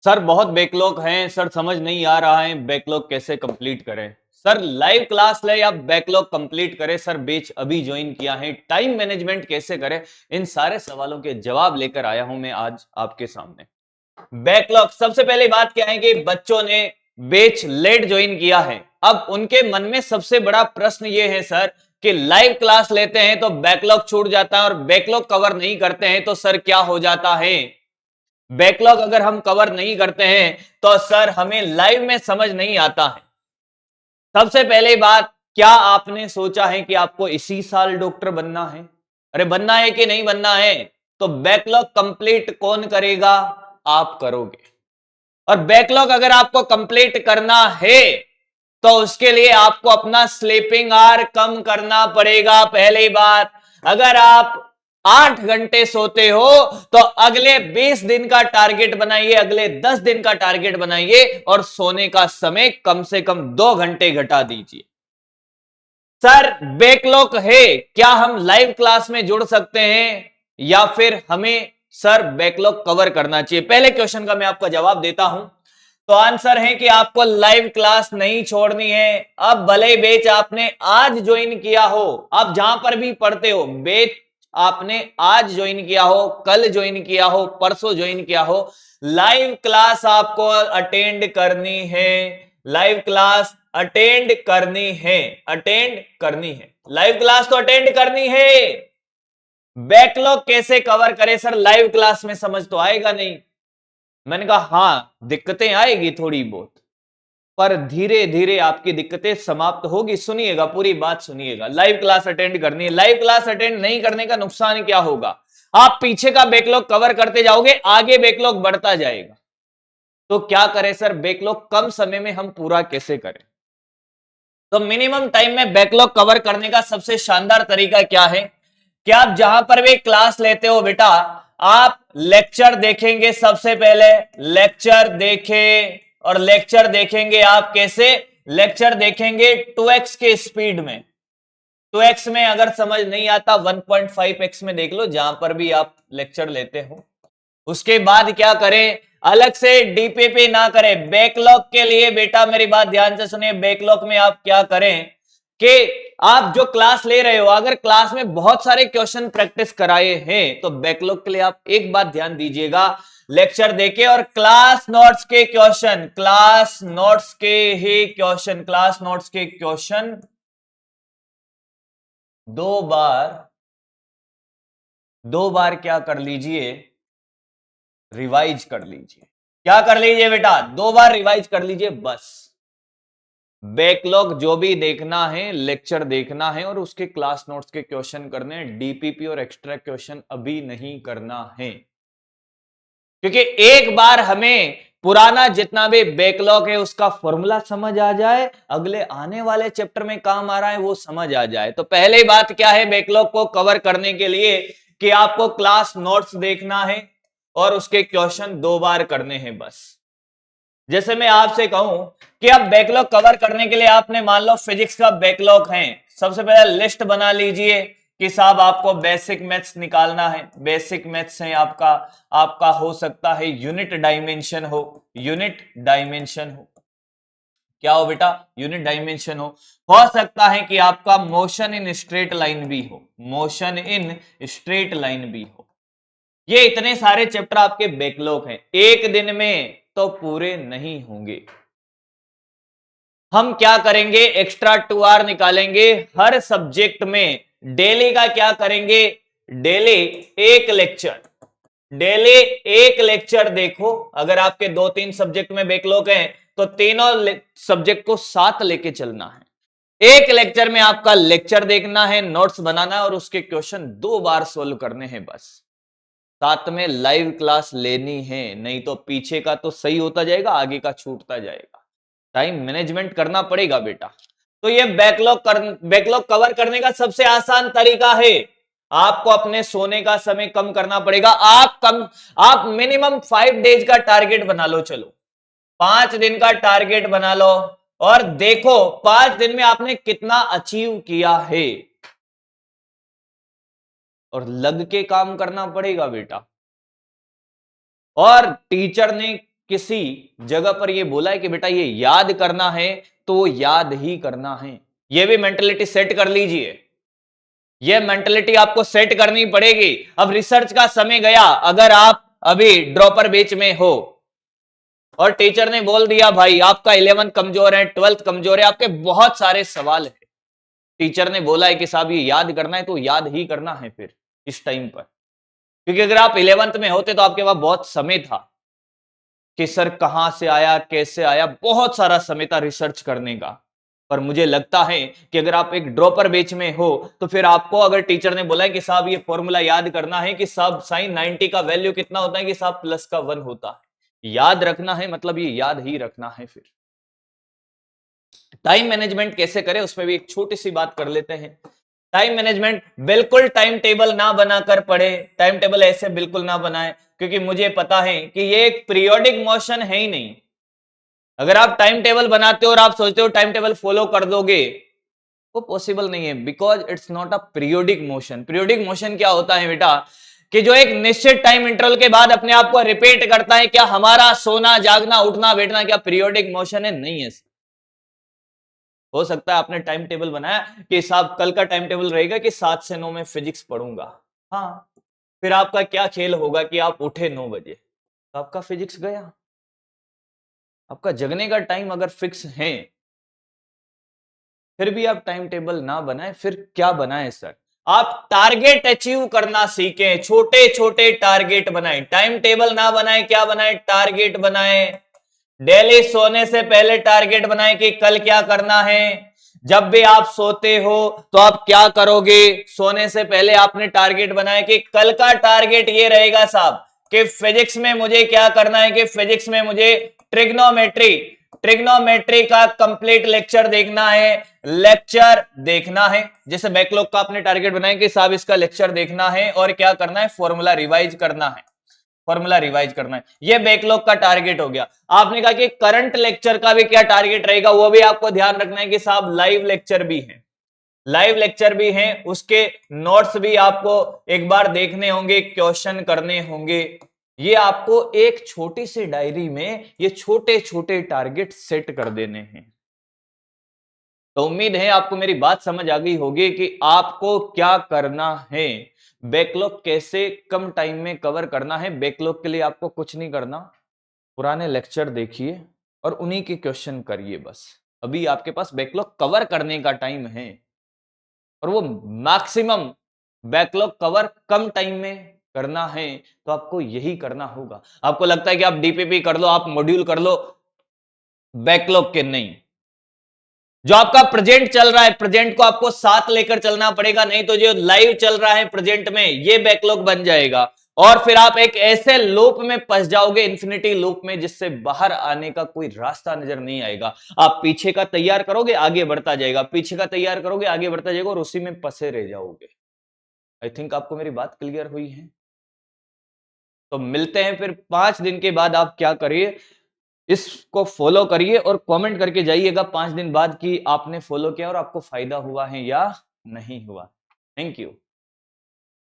Sir बहुत backlog हैं sir, समझ नहीं आ रहा है बैकलॉग कैसे कंप्लीट करें। सर लाइव क्लास ले या बैकलॉग कंप्लीट करें। सर बैच अभी ज्वाइन किया है, टाइम मैनेजमेंट कैसे करें, इन सारे सवालों के जवाब लेकर आया हूं मैं आज आपके सामने। बैकलॉग, सबसे पहली बात क्या है कि बच्चों ने बैच लेट ज्वाइन किया है। अब उनके मन में सबसे बड़ा प्रश्न ये है सर कि लाइव क्लास लेते हैं तो बैकलॉग छूट जाता है और बैकलॉग कवर नहीं करते हैं तो सर क्या हो जाता है। बैकलॉग अगर हम कवर नहीं करते हैं तो सर हमें लाइव में समझ नहीं आता है। सबसे पहले बात, क्या आपने सोचा है कि आपको इसी साल डॉक्टर बनना है? अरे बनना है कि नहीं बनना है? तो बैकलॉग कंप्लीट कौन करेगा? आप करोगे। और बैकलॉग अगर आपको कंप्लीट करना है तो उसके लिए आपको अपना स्लीपिंग आवर कम करना पड़ेगा। पहली बात, अगर आप 8 घंटे सोते हो तो अगले 20 दिन का टारगेट बनाइए, अगले 10 दिन का टारगेट बनाइए और सोने का समय कम से कम 2 घंटे घटा दीजिए। सर बैकलॉग है, क्या हम लाइव क्लास में जुड़ सकते हैं या फिर हमें सर बैकलॉग कवर करना चाहिए? पहले क्वेश्चन का मैं आपका जवाब देता हूं। तो आंसर है कि आपको लाइव क्लास नहीं छोड़नी है। अब भले बैच आपने आज ज्वाइन किया हो, आप जहां पर भी पढ़ते हो, बैच आपने आज ज्वाइन किया हो, कल ज्वाइन किया हो, परसों ज्वाइन किया हो, लाइव क्लास आपको अटेंड करनी है। लाइव क्लास अटेंड करनी है, अटेंड करनी है, लाइव क्लास तो अटेंड करनी है। बैकलॉग कैसे कवर करे सर, लाइव क्लास में समझ तो आएगा नहीं। मैंने कहा हां दिक्कतें आएगी थोड़ी बहुत, पर धीरे धीरे आपकी दिक्कतें समाप्त होगी। सुनिएगा, पूरी बात सुनिएगा। लाइव क्लास अटेंड करनी है। लाइव क्लास अटेंड नहीं करने का नुकसान क्या होगा? आप पीछे का बैकलॉग कवर करते जाओगे, आगे बैकलॉग बढ़ता जाएगा। तो क्या करें सर, बैकलॉग कम समय में हम पूरा कैसे करें? तो मिनिमम टाइम में बैकलॉग कवर करने का सबसे शानदार तरीका क्या है कि आप जहां पर भी क्लास लेते हो बेटा, आप लेक्चर देखेंगे। सबसे पहले लेक्चर देखें, और लेक्चर देखेंगे आप कैसे? लेक्चर देखेंगे 2x के स्पीड में। 2x में अगर समझ नहीं आता 1.5x में देख लो, जहां पर भी आप लेक्चर लेते हो। उसके बाद क्या करें? अलग से डीपीपी ना करें। बैकलॉग के लिए बेटा मेरी बात ध्यान से सुनिए, बैकलॉग में आप क्या करें कि आप जो क्लास ले रहे हो, अगर क्लास में बहुत सारे क्वेश्चन प्रैक्टिस कराए हैं तो बैकलॉग के लिए आप एक बात ध्यान दीजिएगा, लेक्चर देके और क्लास नोट्स के क्वेश्चन, क्लास नोट्स के ही क्वेश्चन, क्लास नोट्स के क्वेश्चन 2 बार, 2 बार क्या कर लीजिए, रिवाइज कर लीजिए। क्या कर लीजिए बेटा? 2 बार रिवाइज कर लीजिए बस। बैकलॉग जो भी देखना है, लेक्चर देखना है और उसके क्लास नोट्स के क्वेश्चन करने हैं। डीपीपी और एक्स्ट्रा क्वेश्चन अभी नहीं करना है, क्योंकि एक बार हमें पुराना जितना भी बैकलॉग है उसका फॉर्मूला समझ आ जाए, अगले आने वाले चैप्टर में काम आ रहा है वो समझ आ जाए। तो पहले बात क्या है बैकलॉग को कवर करने के लिए कि आपको क्लास नोट्स देखना है और उसके क्वेश्चन 2 बार करने हैं बस। जैसे मैं आपसे कहूं कि आप बैकलॉग कवर करने के लिए, आपने मान लो फिजिक्स का बैकलॉग है, सबसे पहले लिस्ट बना लीजिए कि साहब आपको बेसिक मैथ्स निकालना है। बेसिक मैथ्स है आपका, आपका हो सकता है यूनिट डायमेंशन हो, यूनिट डायमेंशन हो, क्या हो बेटा? यूनिट डायमेंशन हो सकता है कि आपका मोशन इन स्ट्रेट लाइन भी हो, मोशन इन स्ट्रेट लाइन भी हो। ये इतने सारे चैप्टर आपके बैकलॉग हैं, एक दिन में तो पूरे नहीं होंगे। हम क्या करेंगे? एक्स्ट्रा 2 आवर निकालेंगे हर सब्जेक्ट में। डेली का क्या करेंगे? डेली एक लेक्चर, डेली एक लेक्चर देखो। अगर आपके 2-3 सब्जेक्ट में बैकलॉग हैं तो तीनों सब्जेक्ट को साथ लेके चलना है। एक लेक्चर में आपका लेक्चर देखना है, नोट्स बनाना है और उसके क्वेश्चन 2 बार सोल्व करने हैं बस। साथ में लाइव क्लास लेनी है, नहीं तो पीछे का तो सही होता जाएगा, आगे का छूटता जाएगा। टाइम मैनेजमेंट करना पड़ेगा बेटा। तो ये बैकलॉग कवर करने का सबसे आसान तरीका है। आपको अपने सोने का समय कम करना पड़ेगा। आप मिनिमम 5 डेज का टारगेट बना लो। चलो 5 दिन का टारगेट बना लो और देखो 5 दिन में आपने कितना अचीव किया है। और लग के काम करना पड़ेगा बेटा। और टीचर ने किसी जगह पर ये बोला है कि बेटा ये याद करना है तो याद ही करना है। ये भी मेंटेलिटी सेट कर लीजिए, ये मेंटेलिटी आपको सेट करनी पड़ेगी। अब रिसर्च का समय गया, अगर आप अभी ड्रॉपर बैच में हो और टीचर ने बोल दिया भाई आपका 11th कमजोर है, 12th कमजोर है, आपके बहुत सारे सवाल है, टीचर ने बोला है कि साहब ये याद करना है तो याद ही करना है फिर इस टाइम पर। क्योंकि अगर आप 11th में होते तो आपके पास बहुत समय था कि सर कहां से आया, कैसे आया, बहुत सारा समय था रिसर्च करने का। पर मुझे लगता है कि अगर आप एक ड्रॉपर बैच में हो तो फिर आपको अगर टीचर ने बोला है कि साहब ये फॉर्मूला याद करना है कि साहब साइन 90 का वैल्यू कितना होता है कि साहब प्लस का 1 होता है, याद रखना है, मतलब ये याद ही रखना है। फिर टाइम मैनेजमेंट कैसे करें उस पर भी एक छोटी सी बात कर लेते हैं। टाइम मैनेजमेंट, बिल्कुल टाइम टेबल ना बनाकर पढ़े, टाइम टेबल ऐसे बिल्कुल ना बनाए, क्योंकि मुझे पता है कि ये एक पीरियोडिक मोशन है ही नहीं। अगर आप टाइम टेबल बनाते हो और आप सोचते हो टाइम टेबल फॉलो कर दोगे, वो पॉसिबल नहीं है, because it's not a periodic motion. Periodic motion क्या होता है बेटा, कि जो एक निश्चित टाइम इंटरवल के बाद अपने आप को रिपीट करता है। क्या हमारा सोना जागना उठना बैठना क्या पीरियोडिक मोशन है? नहीं है। हो सकता है आपने टाइम टेबल बनाया कि साहब कल का टाइम टेबल रहेगा कि 7 से 9 में फिजिक्स पढ़ूंगा, हाँ, फिर आपका क्या खेल होगा कि आप उठे 9 बजे तो आपका फिजिक्स गया। आपका जगने का टाइम अगर फिक्स है फिर भी आप टाइम टेबल ना बनाए, फिर क्या बनाए सर? आप टारगेट अचीव करना सीखें, छोटे छोटे टारगेट बनाए, टाइम टेबल ना बनाए, क्या बनाए? टारगेट बनाए। डेली सोने से पहले टारगेट बनाए कि कल क्या करना है। जब भी आप सोते हो तो आप क्या करोगे, सोने से पहले आपने टारगेट बनाया कि कल का टारगेट ये रहेगा साहब कि फिजिक्स में मुझे क्या करना है, कि फिजिक्स में मुझे ट्रिग्नोमेट्री ट्रिग्नोमेट्री का कंप्लीट लेक्चर देखना है, लेक्चर देखना है। जैसे बैकलॉग का आपने टारगेट बनाया कि साहब इसका लेक्चर देखना है और क्या करना है, फॉर्मूला रिवाइज करना है, फॉर्मूला रिवाइज करना है। ये बैकलॉग का टारगेट हो गया। आपने कहा कि करंट लेक्चर का भी क्या टारगेट रहेगा, वो भी आपको ध्यान रखना है कि साहब लाइव लेक्चर भी है, लाइव लेक्चर भी है, उसके नोट्स भी आपको एक बार देखने होंगे, क्वेश्चन करने होंगे। ये आपको एक छोटी सी डायरी में ये छोटे छोटे टारगेट सेट कर देने हैं। तो उम्मीद है आपको मेरी बात समझ आ गई होगी कि आपको क्या करना है, बैकलॉग कैसे कम टाइम में कवर करना है। बैकलॉग के लिए आपको कुछ नहीं करना, पुराने लेक्चर देखिए और उन्हीं के क्वेश्चन करिए बस। अभी आपके पास बैकलॉग कवर करने का टाइम है और वो मैक्सिमम बैकलॉग कवर कम टाइम में करना है, तो आपको यही करना होगा। आपको लगता है कि आप डीपीपी कर लो, आप मॉड्यूल कर लो, बैकलॉग के नहीं। जो आपका प्रेजेंट चल रहा है, प्रेजेंट को आपको साथ लेकर चलना पड़ेगा, नहीं तो जो लाइव चल रहा है प्रेजेंट में ये बैकलॉग बन जाएगा और फिर आप एक ऐसे लूप में फंस जाओगे, इन्फिनिटी लूप में, जिससे बाहर आने का कोई रास्ता नजर नहीं आएगा। आप पीछे का तैयार करोगे आगे बढ़ता जाएगा, पीछे का तैयार करोगे आगे बढ़ता जाएगा और उसी में फंसे रह जाओगे। आई थिंक आपको मेरी बात क्लियर हुई है। तो मिलते हैं फिर 5 दिन के बाद। आप क्या करिए, इसको फॉलो करिए और कमेंट करके जाइएगा 5 दिन बाद कि आपने फॉलो किया और आपको फायदा हुआ है या नहीं हुआ। Thank you.